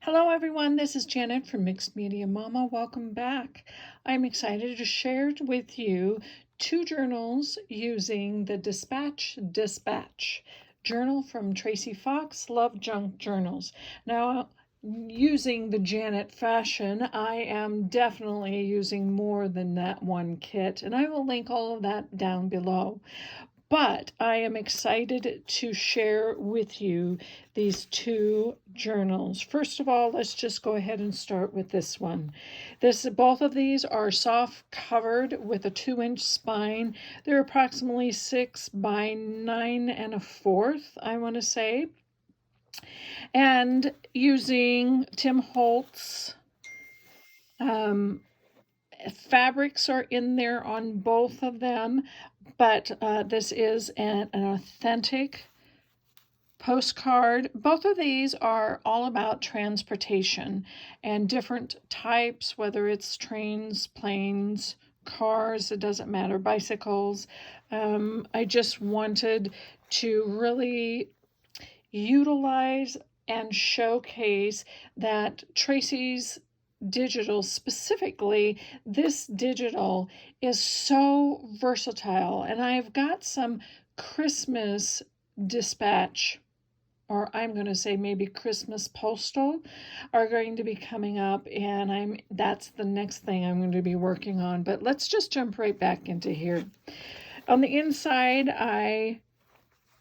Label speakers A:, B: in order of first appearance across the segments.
A: Hello everyone, this is Janet from Mixed Media Momma. Welcome back. I'm excited to share with you two journals using the Dispatch Despatch journal from Tracie Fox LoveJunkJournals. Now, using the Janet fashion, I am definitely using more than that one kit, and I will link all of that down below. But I am excited to share with you these two journals. First of all, let's just go ahead and start with this one. Both of these are soft covered with a 2-inch spine. They're approximately 6 by 9 1/4, I want to say. And using Tim Holtz fabrics are in there on both of them, but this is an authentic postcard. Both of these are all about transportation and different types, whether it's trains, planes, cars, it doesn't matter, bicycles. I just wanted to really utilize and showcase that Tracie's digital, specifically this digital, is so versatile. And I've got some Christmas dispatch, or I'm going to say maybe Christmas postal, are going to be coming up, and that's the next thing I'm going to be working on. But let's just jump right back into here. On the inside,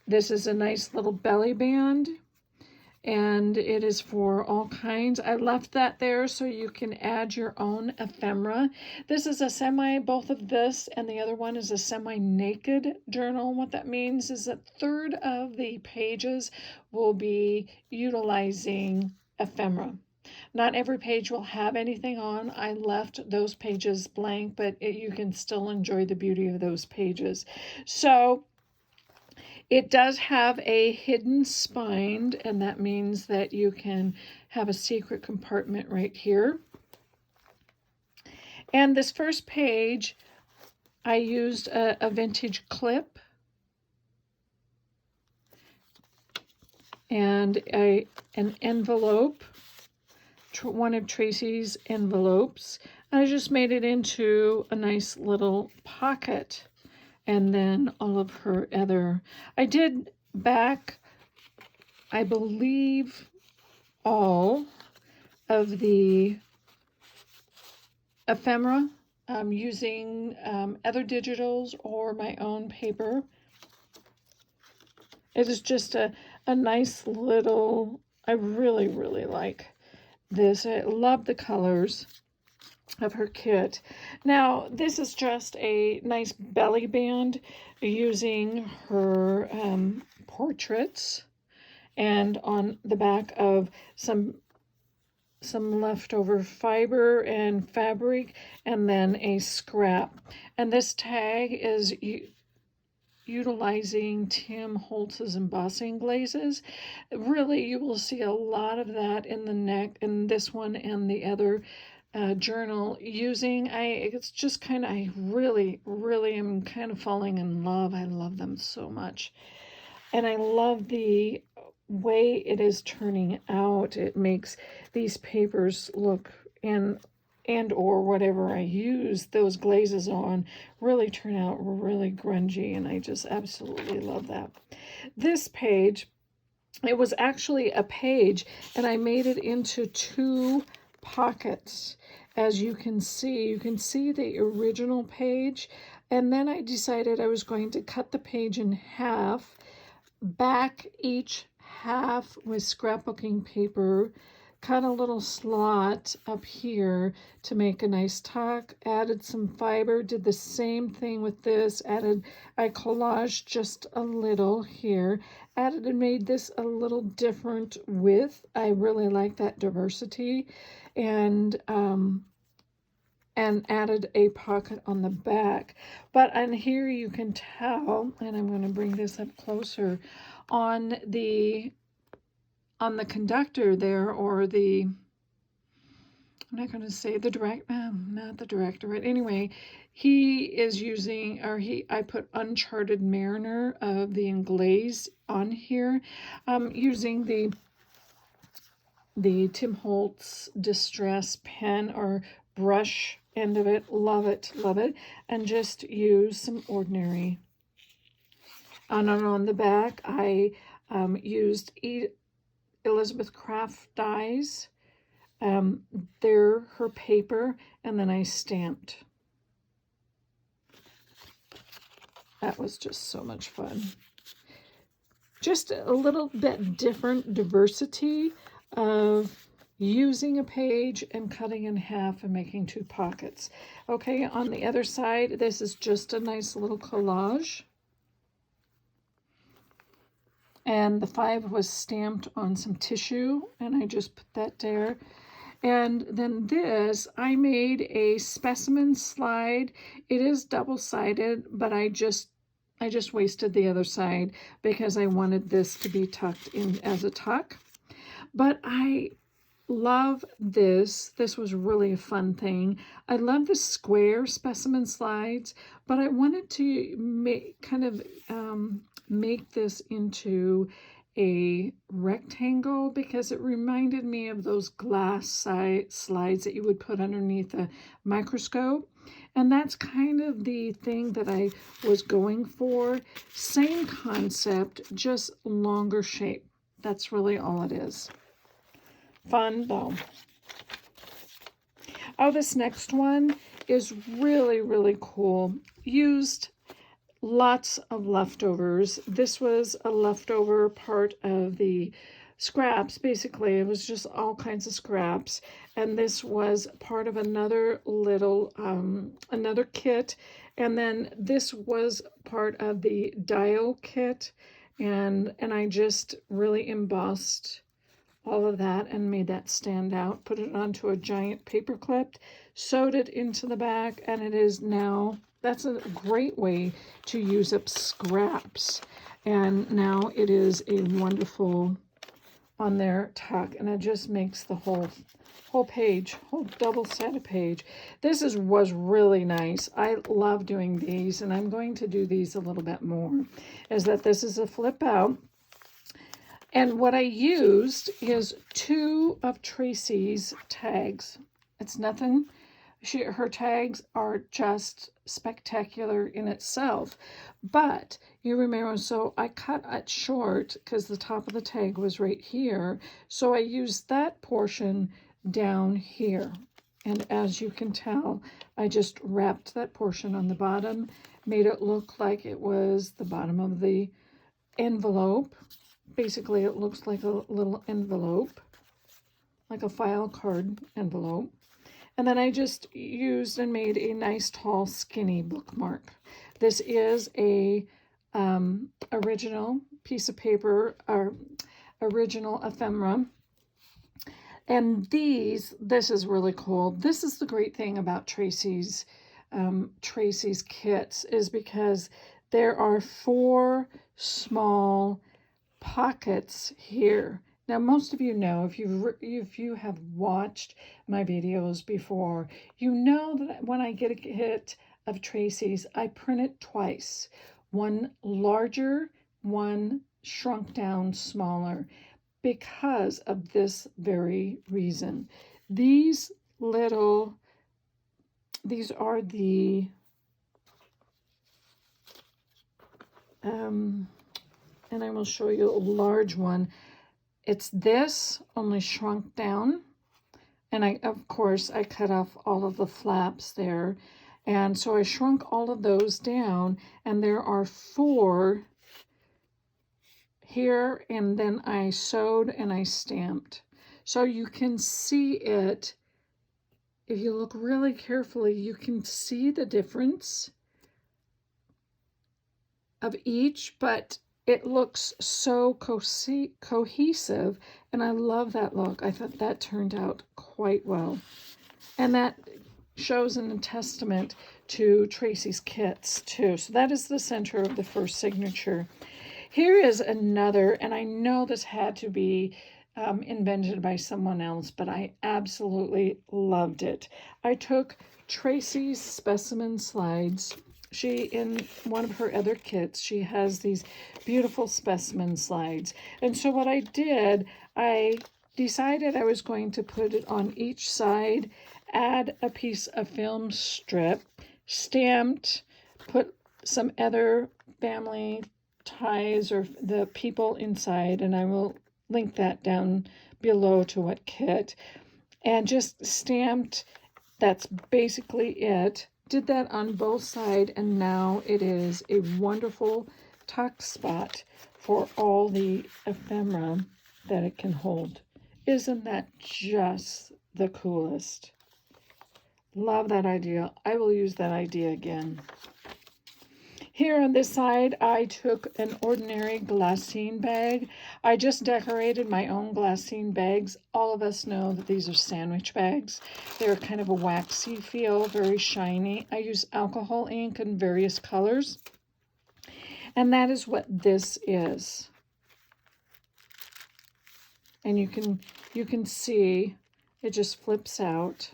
A: this is a nice little belly band, and it is for all kinds. I left that there so you can add your own ephemera. This is a both of this and the other one is a semi-naked journal. What that means is that 1/3 of the pages will be utilizing ephemera. Not every page will have anything on. I left those pages blank, but you can still enjoy the beauty of those pages. So it does have a hidden spine, and that means that you can have a secret compartment right here. And this first page, I used a vintage clip and an envelope, one of Tracie's envelopes. I just made it into a nice little pocket. And then all of her other, I did back, I believe, all of the ephemera using other digitals or my own paper. It is just a nice little, I really, really like this. I love the colors of her kit. Now, this is just a nice belly band using her portraits, and on the back of some leftover fiber and fabric, and then a scrap. And this tag is utilizing Tim Holtz's embossing glazes. Really, you will see a lot of that in the neck, in this one and the other journal it's just kind of, I really am kind of falling in love. I love them so much, and I love the way it is turning out. It makes these papers look, and or whatever I use those glazes on, really turn out really grungy, and I just absolutely love that. This page, it was actually a page, and I made it into 2 pockets. As you can see the original page, and then I decided I was going to cut the page in half, back each half with scrapbooking paper, cut a little slot up here to make a nice tuck, added some fiber, did the same thing with this, I collaged just a little here, added and made this a little different width. I really like that diversity, and added a pocket on the back. But on here you can tell, and I'm going to bring this up closer, on the conductor there, or the, I'm not going to say the not the director, but anyway, he is using, I put Uncharted Mariner of the Englaze on here, using the the Tim Holtz Distress pen or brush end of it. Love it, love it. And just use some ordinary. And on the back, I used Elizabeth Craft dies. They're her paper, and then I stamped. That was just so much fun. Just a little bit different diversity of using a page and cutting in half and making 2 pockets. Okay, on the other side, this is just a nice little collage. And the 5 was stamped on some tissue, and I just put that there. And then this, I made a specimen slide. It is double-sided, but I just wasted the other side because I wanted this to be tucked in as a tuck. But I love this. This was really a fun thing. I love the square specimen slides, but I wanted to make this into a rectangle because it reminded me of those glass slides that you would put underneath a microscope. And that's kind of the thing that I was going for. Same concept, just longer shape. That's really all it is. Fun though. Oh, this next one is really, really cool. Used lots of leftovers. This was a leftover part of the scraps. Basically, it was just all kinds of scraps. And this was part of another little, another kit. And then this was part of the dial kit. And I just really embossed all of that and made that stand out. Put it onto a giant paper clip, sewed it into the back, and it is now, that's a great way to use up scraps. And now it is a wonderful on there tuck, and it just makes the whole page, whole double-sided page. This was really nice. I love doing these, and I'm going to do these a little bit more. Is that this is a flip out. And what I used is 2 of Tracie's tags. It's nothing. Her tags are just spectacular in itself. But you remember, so I cut it short because the top of the tag was right here. So I used that portion down here. And as you can tell, I just wrapped that portion on the bottom, made it look like it was the bottom of the envelope. Basically, it looks like a little envelope, like a file card envelope. And then I just used and made a nice, tall, skinny bookmark. This is a original piece of paper, or original ephemera. And this is really cool. This is the great thing about Tracie's kits, is because there are 4 small pockets here. Now, most of you know, if you have watched my videos before, you know that when I get a kit of Tracie's, I print it twice. One larger, one shrunk down smaller, because of this very reason. These are the and I will show you a large one. It's this, only shrunk down. And of course, I cut off all of the flaps there. And so I shrunk all of those down, and there are 4 here, and then I sewed and I stamped. So you can see it. If you look really carefully, you can see the difference of each, but it looks so cohesive, and I love that look. I thought that turned out quite well. And that shows a testament to Tracie's kits too. So that is the center of the first signature. Here is another, and I know this had to be invented by someone else, but I absolutely loved it. I took Tracie's specimen slides. In one of her other kits, she has these beautiful specimen slides. And so what I did, I decided I was going to put it on each side, add a piece of film strip, stamped, put some other family ties or the people inside, and I will link that down below to what kit, and just stamped. That's basically it. Did that on both sides, and now it is a wonderful tuck spot for all the ephemera that it can hold. Isn't that just the coolest? Love that idea. I will use that idea again. Here on this side, I took an ordinary glassine bag. I just decorated my own glassine bags. All of us know that these are sandwich bags. They're kind of a waxy feel, very shiny. I use alcohol ink in various colors. And that is what this is. And you can see it just flips out.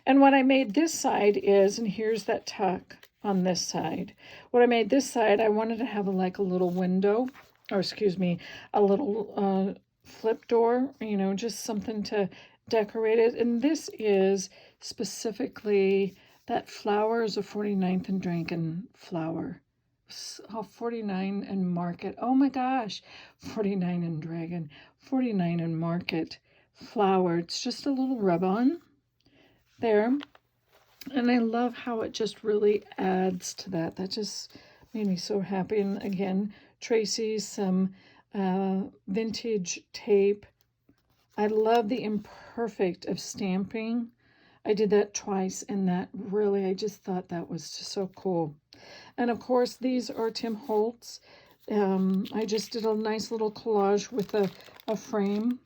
A: And what I made this side is, and here's that tuck on this side. What I made this side, I wanted to have like a little window, or excuse me, a little flip door, you know, just something to decorate it. And this is specifically that flower is a 49th and Dragon flower. 49 and Market. Oh my gosh, 49 and Dragon, 49 and Market flower. It's just a little rub-on there, and I love how it just really adds to that. That just made me so happy. And again, Tracie's some vintage tape. I love the imperfect of stamping. I did that twice, and that really, I just thought that was just so cool. And of course, these are Tim Holtz. I just did a nice little collage with a frame,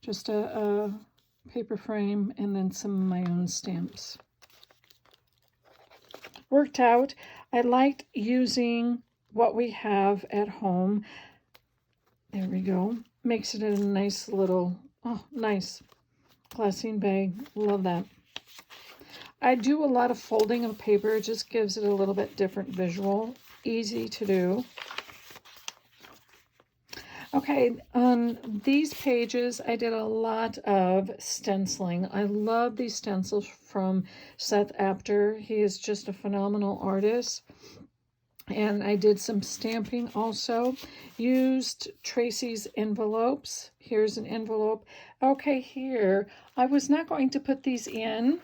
A: just a paper frame, and then some of my own stamps. Worked out. I liked using what we have at home. There we go. Makes it a nice little, oh, nice glassine bag. Love that. I do a lot of folding of paper. It just gives it a little bit different visual. Easy to do. Okay, on these pages, I did a lot of stenciling. I love these stencils from Seth Apter. He is just a phenomenal artist. And I did some stamping also. Used Tracie's envelopes. Here's an envelope. Okay, here, I was not going to put these in,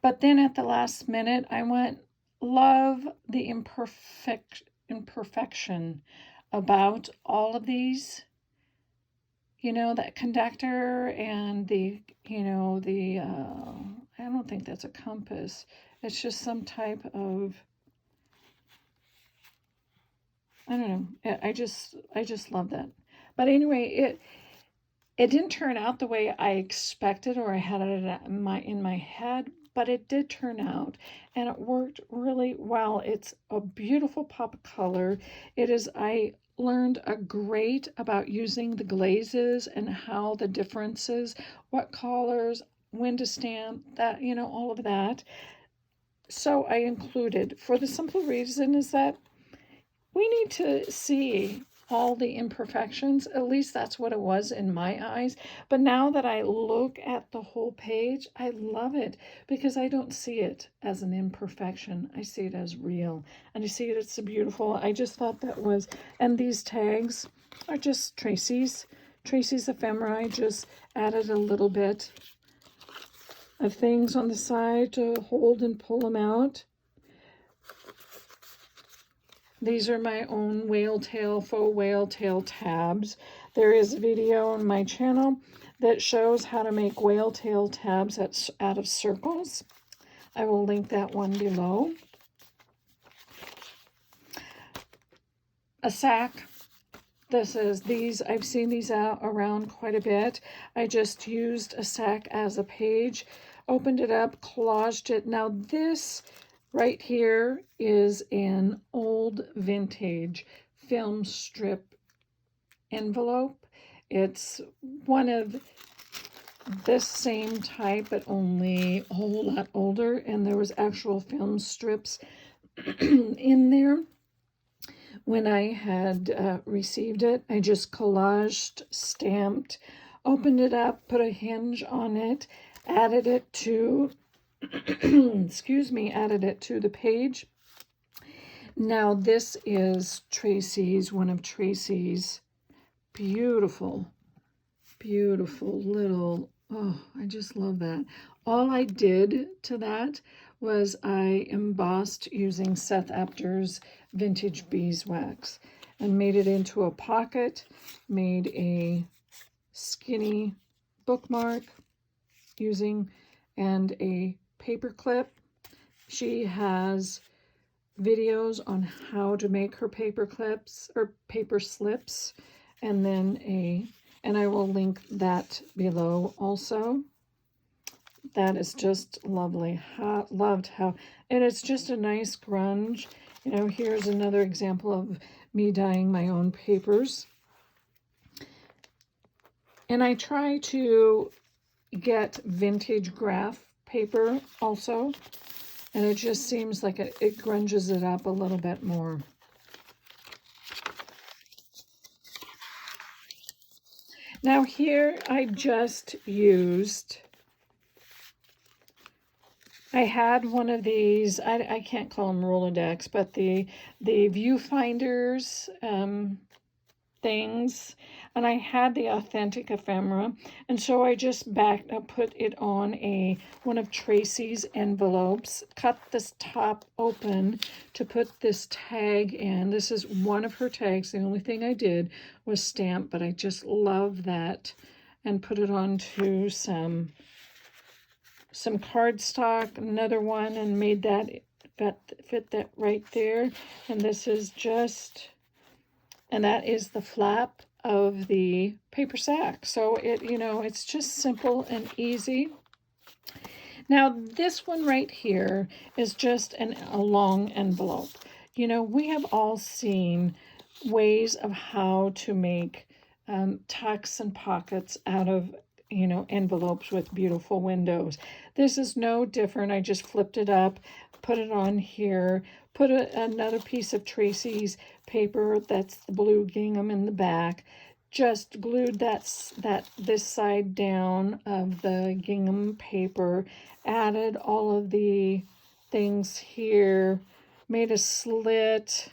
A: but then at the last minute, I went, love the imperfection about all of these, you know, that conductor and the, you know, the, I don't think that's a compass. It's just some type of, I don't know. I just love that. But anyway, it didn't turn out the way I expected or I had it in my head, but it did turn out, and it worked really well. It's a beautiful pop of color. I learned a great about using the glazes and how the differences, what colors, when to stamp, that, you know, all of that. So I included, for the simple reason is that we need to see all the imperfections. At least that's what it was in my eyes. But now that I look at the whole page, I love it because I don't see it as an imperfection. I see it as real. And I see it, it's beautiful. I just thought that was, and these tags are just Tracie's ephemera. I just added a little bit of things on the side to hold and pull them out. These are my own faux whale tail tabs. There is a video on my channel that shows how to make whale tail tabs out of circles. I will link that one below. A sack. I've seen these out around quite a bit. I just used a sack as a page, opened it up, collaged it. Now this right here is an old vintage film strip envelope. It's one of this same type, but only a whole lot older, and there was actual film strips in there when I had received it, I just collaged, stamped, opened it up, put a hinge on it, added it to, excuse me, added it to the page. Now this is Tracie's, one of Tracie's beautiful, beautiful little, oh, I just love that. All I did to that was I embossed using Seth Apter's Vintage Beeswax and made it into a pocket, made a skinny bookmark using, and a paper clip. She has videos on how to make her paper clips or paper slips, and then and I will link that below also. That is just lovely. Loved how, and it's just a nice grunge. You know, here's another example of me dyeing my own papers. And I try to get vintage graph paper also, and it just seems like it grunges it up a little bit more. Now here I just used, I had one of these, I can't call them Rolodex, but the viewfinders things, and I had the authentic ephemera, and so I just put it on one of Tracie's envelopes, cut this top open to put this tag in. This is one of her tags. The only thing I did was stamp, but I just love that, and put it onto some cardstock, another one, and made that fit that right there. And this is just, and that is the flap of the paper sack. So it, you know, it's just simple and easy. Now this one right here is just a long envelope. You know, we have all seen ways of how to make tucks and pockets out of, you know, envelopes with beautiful windows. This is no different. I just flipped it up, put it on here, put another piece of Tracie's paper, that's the blue gingham in the back, just glued this side down of the gingham paper, added all of the things here, made a slit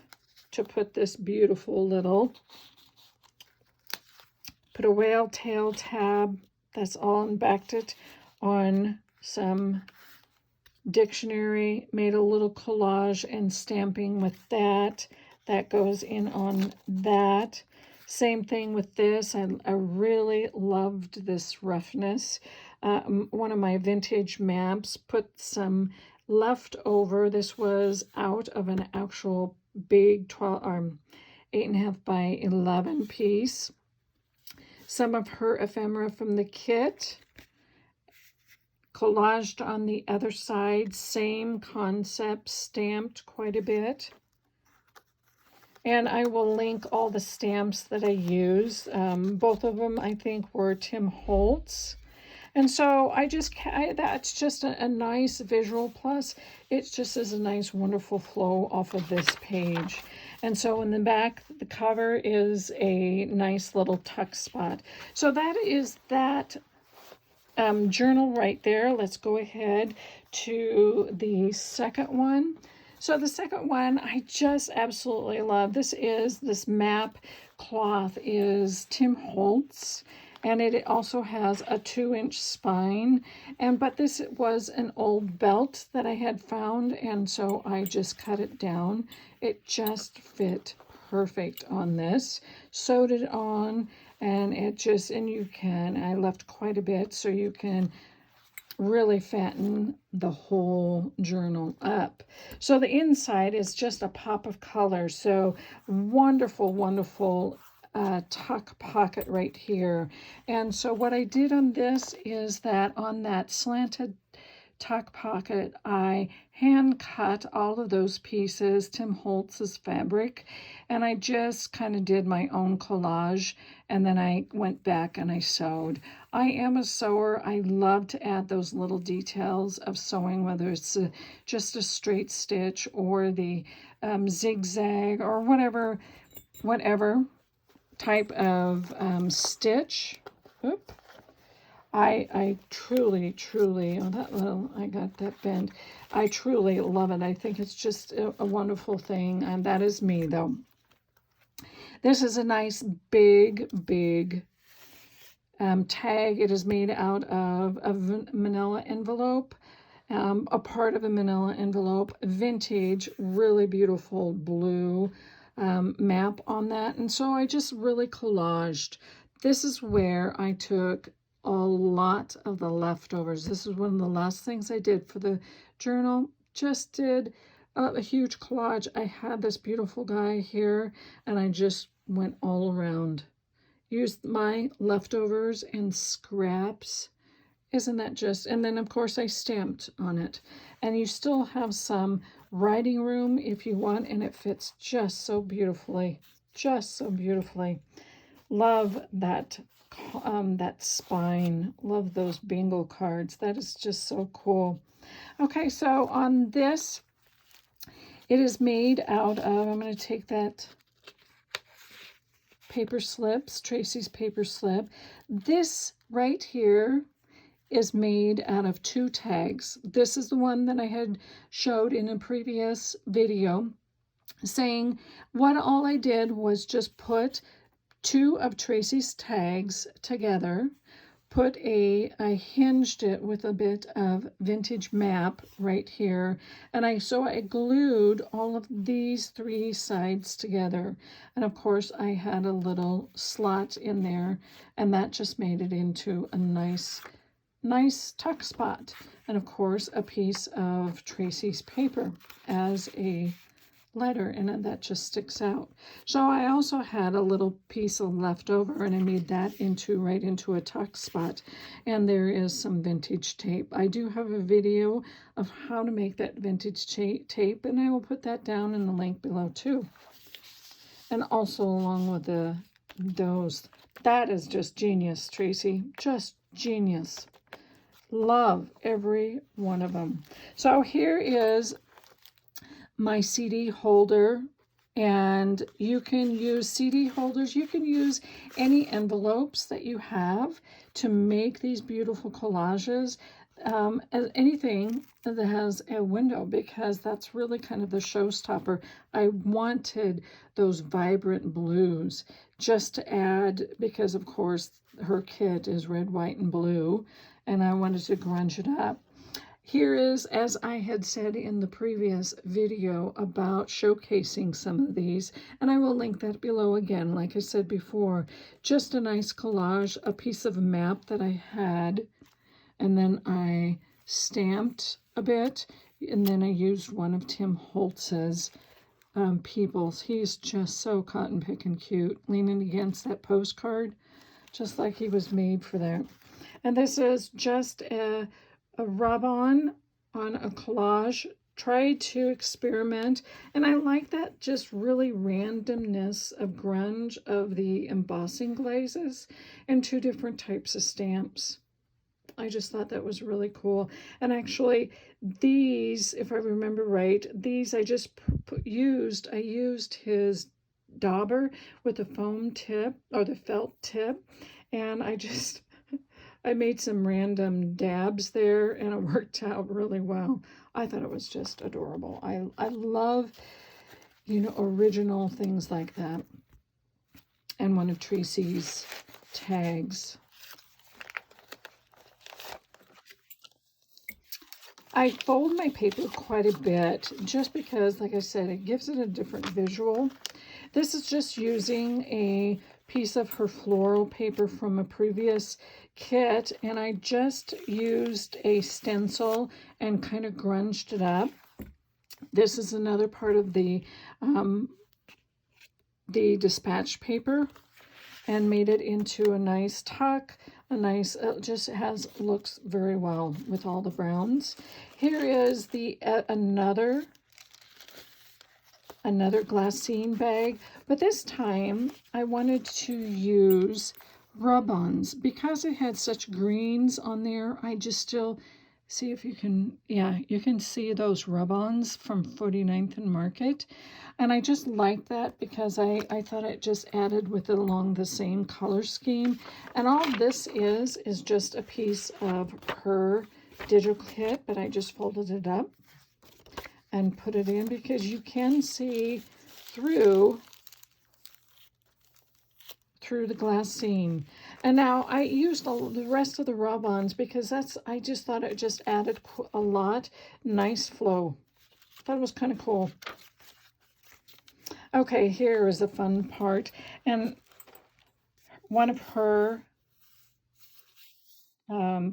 A: to put this beautiful little, put a whale tail tab, that's all, and backed it on some dictionary, made a little collage and stamping with that. That goes in on that. Same thing with this. I really loved this roughness. One of my vintage maps, put some leftover. This was out of an actual big 8.5 by 11 piece. Some of her ephemera from the kit, collaged on the other side, same concept, stamped quite a bit. And I will link all the stamps that I use. Both of them, I think, were Tim Holtz. And so that's just a nice visual, plus it just is a nice, wonderful flow off of this page. And so in the back, the cover is a nice little tuck spot. So that is that journal right there. Let's go ahead to the second one. So the second one I just absolutely love. This map cloth is Tim Holtz, and it also has a 2-inch spine. But this was an old belt that I had found, and so I just cut it down. It just fit perfect on this. Sewed it on, and I left quite a bit, so you can really fatten the whole journal up. So the inside is just a pop of color. So wonderful, wonderful tuck pocket right here. And so what I did on this is that on that slanted tuck pocket, I hand cut all of those pieces, Tim Holtz's fabric, and I just kind of did my own collage, and then I went back and I sewed. I am a sewer. I love to add those little details of sewing, whether it's just a straight stitch or the zigzag or whatever type of stitch. Oop. I truly, oh, that little, I got that bend. I truly love it. I think it's just a wonderful thing, and that is me, though. This is a nice big tag. It is made out of a manila envelope, a part of a manila envelope, vintage, really beautiful blue map on that. And so I just really collaged. This is where I took a lot of the leftovers. This is one of the last things I did for the journal. Just did a huge collage. I had this beautiful guy here, and I just went all around. Used my leftovers and scraps. Isn't that just, and then of course I stamped on it. And you still have some writing room if you want, and it fits just so beautifully. Just so beautifully. Love that spine. Love those bingo cards. That is just so cool. Okay, so on this, it is made out of, I'm going to take that paper slips, Tracie's paper slip. This right here is made out of 2 tags. This is the one that I had showed in a previous video, saying what all I did was just put 2 of Tracie's tags together, I hinged it with a bit of vintage map right here, and so I glued all of these 3 sides together, and of course I had a little slot in there, and that just made it into a nice tuck spot, and of course a piece of Tracie's paper as a letter, and that just sticks out. So I also had a little piece of leftover, and I made that right into a tuck spot, and there is some vintage tape. I do have a video of how to make that vintage tape, and I will put that down in the link below too, and also along with those. That is just genius, Tracie, just genius. Love every one of them. So here is my CD holder, and you can use CD holders. You can use any envelopes that you have to make these beautiful collages. Anything that has a window, because that's really kind of the showstopper. I wanted those vibrant blues just to add, because of course her kit is red, white, and blue, and I wanted to grunge it up. Here is, as I had said in the previous video about showcasing some of these, and I will link that below again, like I said before, just a nice collage, a piece of a map that I had, and then I stamped a bit, and then I used one of Tim Holtz's peoples. He's just so cotton picking cute, leaning against that postcard, just like he was made for that. And this is just a rub-on a collage. Tried to experiment, and I like that just really randomness of grunge of the embossing glazes and 2 different types of stamps. I just thought that was really cool. And actually these, if I remember right, these I just used his dauber with the foam tip or the felt tip, and I made some random dabs there, and it worked out really well. I thought it was just adorable. I love, original things like that. And one of Tracie's tags. I fold my paper quite a bit just because, like I said, it gives it a different visual. This is just using a piece of her floral paper from a previous kit, and I just used a stencil and kind of grunged it up. This is another part of the dispatch paper, and made it into a nice tuck. a nice, it just looks very well with all the browns. Here is the another glassine bag, but this time I wanted to use rub-ons because it had such greens on there. I just still see if you can, yeah, you can see those rub-ons from 49th and Market. And I just like that because I thought it just added with it along the same color scheme. And all this is just a piece of her digital kit, but I just folded it up and put it in because you can see through the glassine. And now I used the rest of the rub-ons because I just thought it just added a lot. Nice flow. Thought it was kind of cool. Okay, here is the fun part. And one of her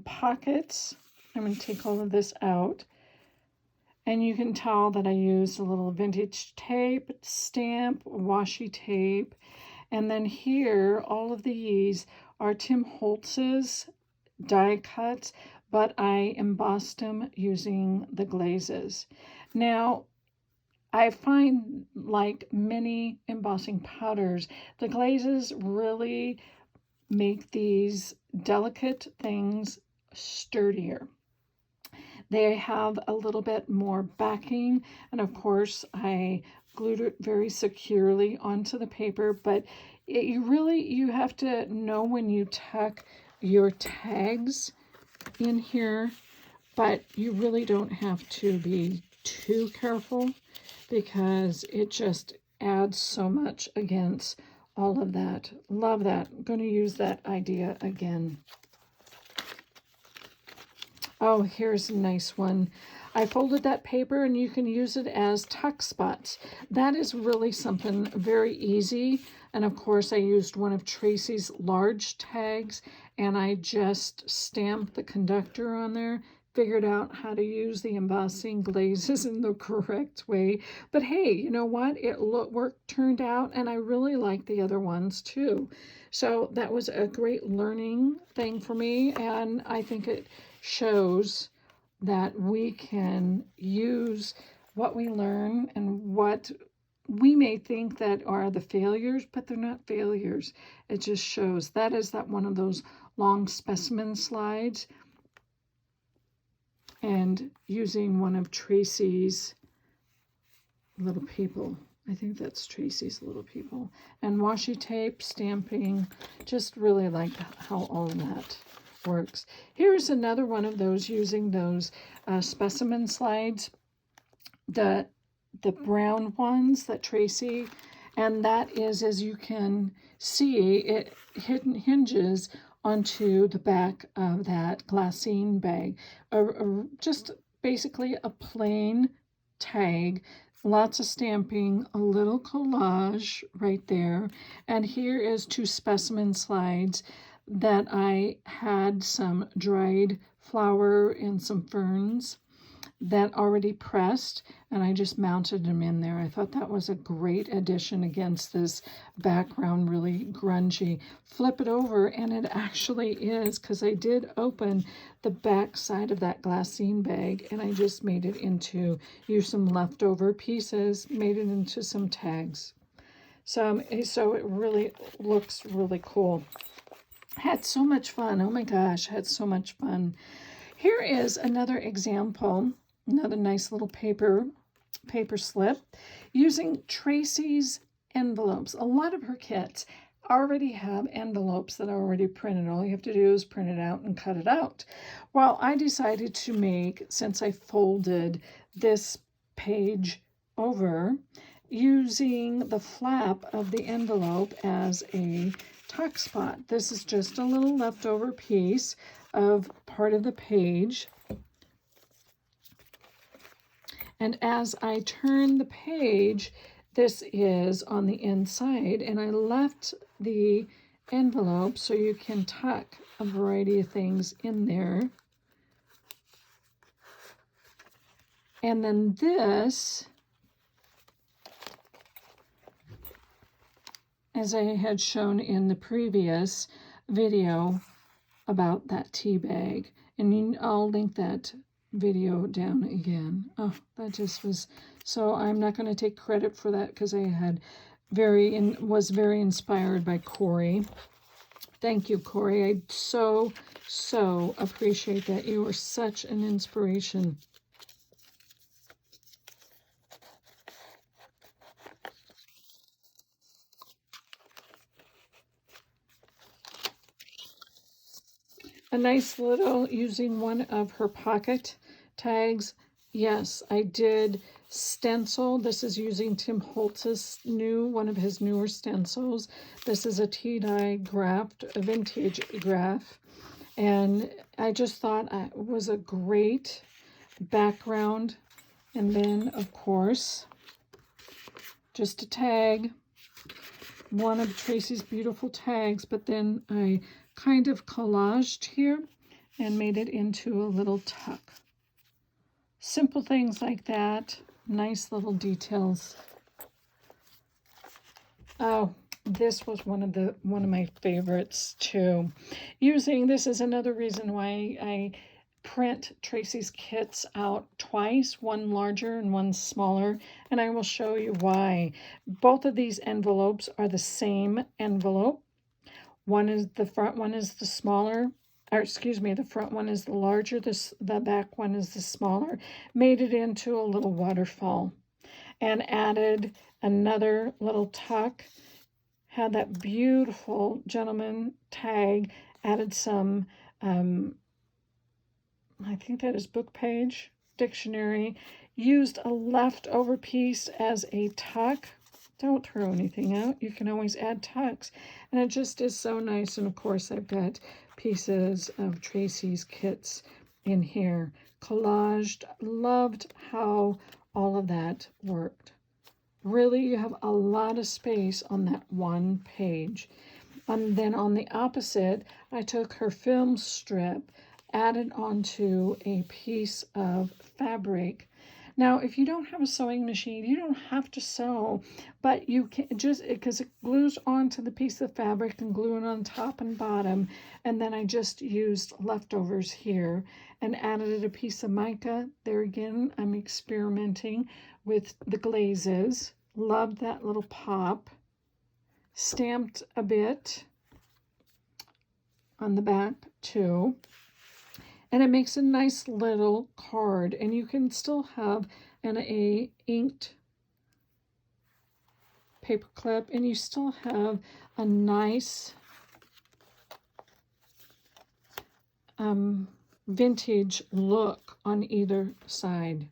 A: pockets, I'm going to take all of this out. And you can tell that I used a little vintage tape, stamp, washi tape. And then here, all of these are Tim Holtz's die cuts, but I embossed them using the glazes. Now, I find like many embossing powders, the glazes really make these delicate things sturdier. They have a little bit more backing, and of course I glued it very securely onto the paper, but you have to know when you tuck your tags in here, but you really don't have to be too careful because it just adds so much against all of that. Love that. I'm going to use that idea again. Oh, here's a nice one. I folded that paper and you can use it as tuck spots. That is really something very easy. And of course I used one of Tracie's large tags and I just stamped the conductor on there, figured out how to use the embossing glazes in the correct way. But hey, you know what? Turned out, and I really like the other ones too. So that was a great learning thing for me, and I think it shows that we can use what we learn and what we may think that are the failures, but they're not failures. It just shows. That is one of those long specimen slides, and using one of Tracie's little people. I think that's Tracie's little people. And washi tape, stamping, just really like how all that works. Here's another one of those using those specimen slides, the brown ones that Tracie, and that is, as you can see, it hinges onto the back of that glassine bag. Just basically a plain tag, lots of stamping, a little collage right there. And here is 2 specimen slides that I had some dried flower and some ferns that already pressed, and I just mounted them in there. I thought that was a great addition against this background, really grungy. Flip it over, and it actually is, because I did open the back side of that glassine bag, and I just made it into, used some leftover pieces, made it into some tags. So it really looks really cool. Had so much fun. Oh my gosh, had so much fun. Here is another example, another nice little paper slip using Tracie's envelopes. A lot of her kits already have envelopes that are already printed. All you have to do is print it out and cut it out. Well, I decided to make, since I folded this page over, using the flap of the envelope as a tuck spot. This is just a little leftover piece of part of the page. And as I turn the page, this is on the inside, and I left the envelope so you can tuck a variety of things in there. And then this, as I had shown in the previous video, about that tea bag. And I'll link that video down again. Oh, that just was, so I'm not going to take credit for that because I had was very inspired by Cori. Thank you, Cori. I so appreciate that. You are such an inspiration. A nice little, using one of her pocket tags. Yes, I did stencil. This is using Tim Holtz's one of his newer stencils. This is a tea-dye graphed, a vintage graph. And I just thought it was a great background. And then, of course, just a tag, one of Tracie's beautiful tags, but then I kind of collaged here and made it into a little tuck. Simple things like that, nice little details. Oh, this was one of my favorites too. This is another reason why I print Tracie's kits out twice, one larger and one smaller, and I will show you why. Both of these envelopes are the same envelope. The front one is the smaller, or excuse me, the front one is the larger, the back one is the smaller. Made it into a little waterfall and added another little tuck. Had that beautiful gentleman tag, added some, I think that is book page, dictionary, used a leftover piece as a tuck. Don't throw anything out. You can always add tucks. And it just is so nice. And of course, I've got pieces of Tracie's kits in here. Collaged. Loved how all of that worked. Really, you have a lot of space on that one page. And then on the opposite, I took her film strip, added onto a piece of fabric. Now, if you don't have a sewing machine, you don't have to sew, but you can just, because it glues onto the piece of fabric and glue it on top and bottom. And then I just used leftovers here and added a piece of mica. There again, I'm experimenting with the glazes. Loved that little pop. Stamped a bit on the back too. And it makes a nice little card, and you can still have a inked paper clip, and you still have a nice vintage look on either side.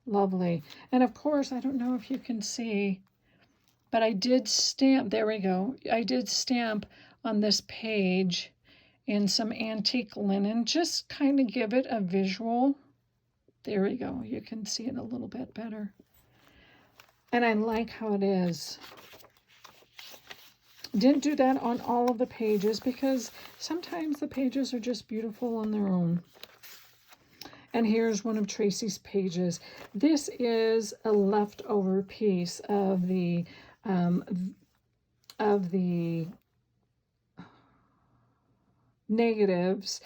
A: Lovely. And of course, I don't know if you can see, but I did stamp, there we go. I did stamp on this page in some antique linen, just kind of give it a visual. There we go. You can see it a little bit better. And I like how it is. Didn't do that on all of the pages because sometimes the pages are just beautiful on their own. And here's one of Tracie's pages. This is a leftover piece of the negatives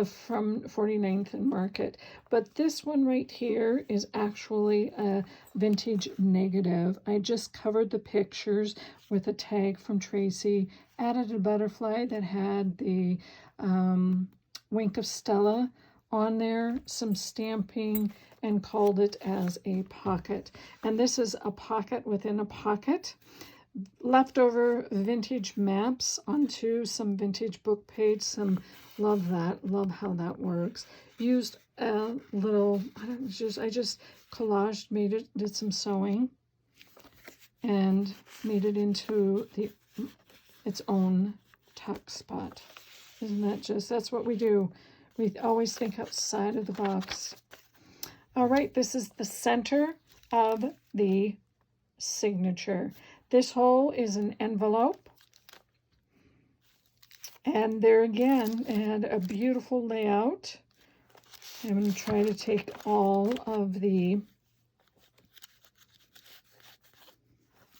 A: from 49th and Market. But this one right here is actually a vintage negative. I just covered the pictures with a tag from Tracie, added a butterfly that had the Wink of Stella on there, some stamping, and called it as a pocket. And this is a pocket within a pocket. Leftover vintage maps onto some vintage book page. Love that. Love how that works. Used a little, I just collaged, did some sewing and made it into its own tuck spot. Isn't that that's what we do. We always think outside of the box. All right, this is the center of the signature. This hole is an envelope. And there again, and a beautiful layout. I'm going to try to take all of the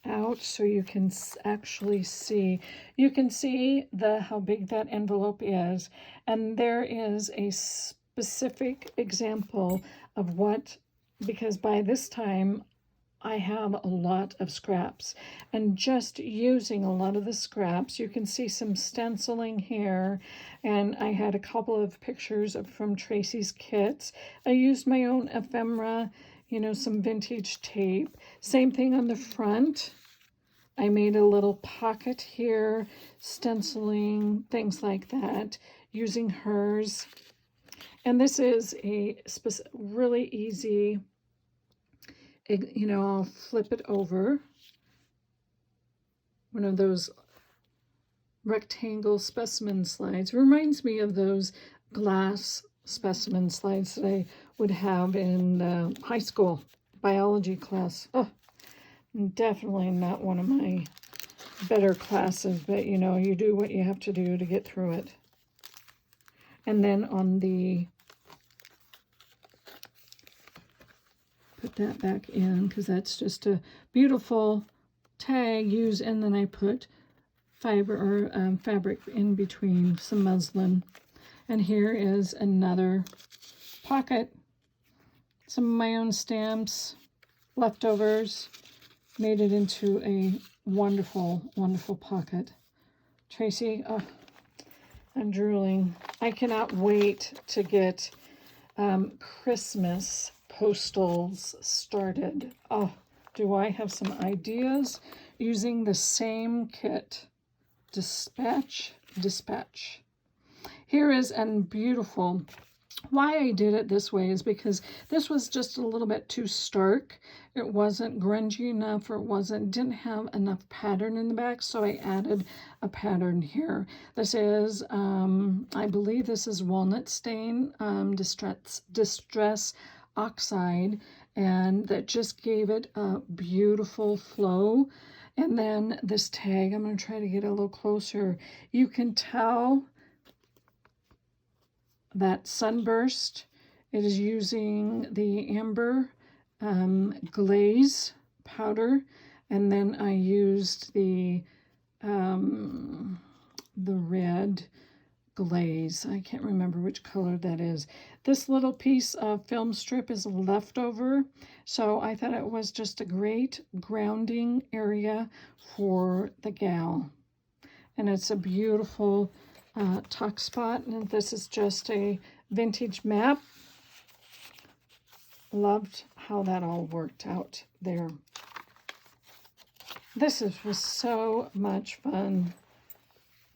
A: out so you can actually see. You can see how big that envelope is, and there is a specific example of what, because by this time I have a lot of scraps, and just using a lot of the scraps, you can see some stenciling here, and I had a couple of pictures from Tracie's kits. I used my own ephemera, you know, some vintage tape. Same thing on the front. I made a little pocket here, stenciling, things like that, using hers. And this is a really easy, you know, I'll flip it over. One of those rectangle specimen slides. Reminds me of those glass specimen slides that I would have in high school biology class. Oh, definitely not one of my better classes, but you know, you do what you have to do to get through it. And then on the, put that back in because that's just a beautiful tag use, and then I put fiber or fabric in between, some muslin. And here is another pocket, some of my own stamps, leftovers, made it into a wonderful, wonderful pocket. Tracie, oh, I'm drooling. I cannot wait to get Christmas postals started. Oh, do I have some ideas using the same kit, Dispatch Despatch. Here is a beautiful, why I did it this way is because this was just a little bit too stark. It wasn't grungy enough, or didn't have enough pattern in the back, so I added a pattern here. This is, I believe this is walnut stain, distress oxide, and that just gave it a beautiful flow. And then this tag, I'm going to try to get a little closer. You can tell that sunburst. It is using the amber glaze powder, and then I used the red glaze. I can't remember which color that is. This little piece of film strip is leftover, so I thought it was just a great grounding area for the gal. And it's a beautiful tuck spot, and this is just a vintage map. Loved how that all worked out there. This was so much fun.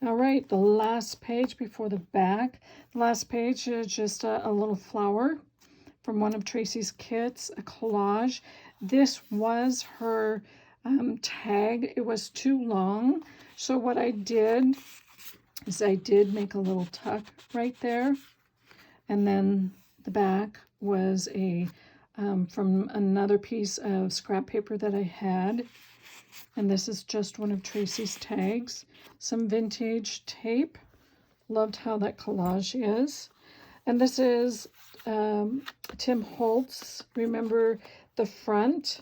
A: All right, the last page before the back. The last page is just a little flower from one of Tracie's kits, a collage. This was her tag. It was too long, so what I did is I did make a little tuck right there, and then the back was a from another piece of scrap paper that I had, and this is just one of Tracie's tags. Some vintage tape. Loved how that collage is. And this is Tim Holtz. Remember the front?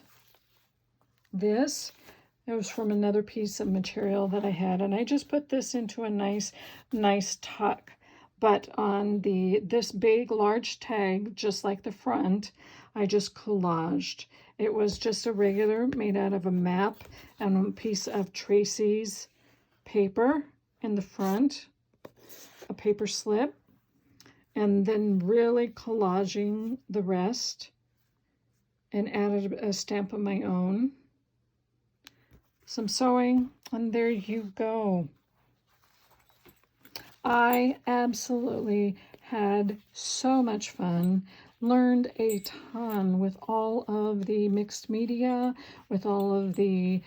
A: This. It was from another piece of material that I had, and I just put this into a nice tuck. But on this big, large tag, just like the front, I just collaged. It was just a regular, made out of a map and a piece of Tracie's paper in the front, a paper slip, and then really collaging the rest, and added a stamp of my own. Some sewing, and there you go. I absolutely had so much fun, learned a ton with all of the mixed media, with all of the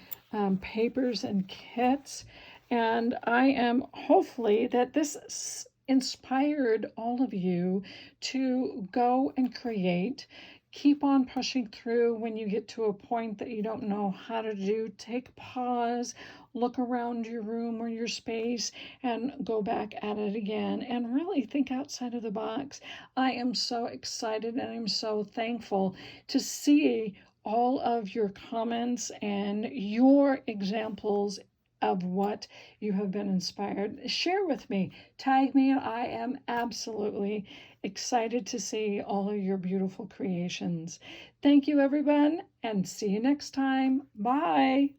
A: papers and kits, and I am hopefully that this inspired all of you to go and create. Keep on pushing through. When you get to a point that you don't know how to do, take pause, look around your room or your space, and go back at it again, and really think outside of the box. I am so excited, and I'm so thankful to see all of your comments and your examples of what you have been inspired. Share with me, tag me. I am absolutely excited to see all of your beautiful creations. Thank you, everyone, and see you next time. Bye.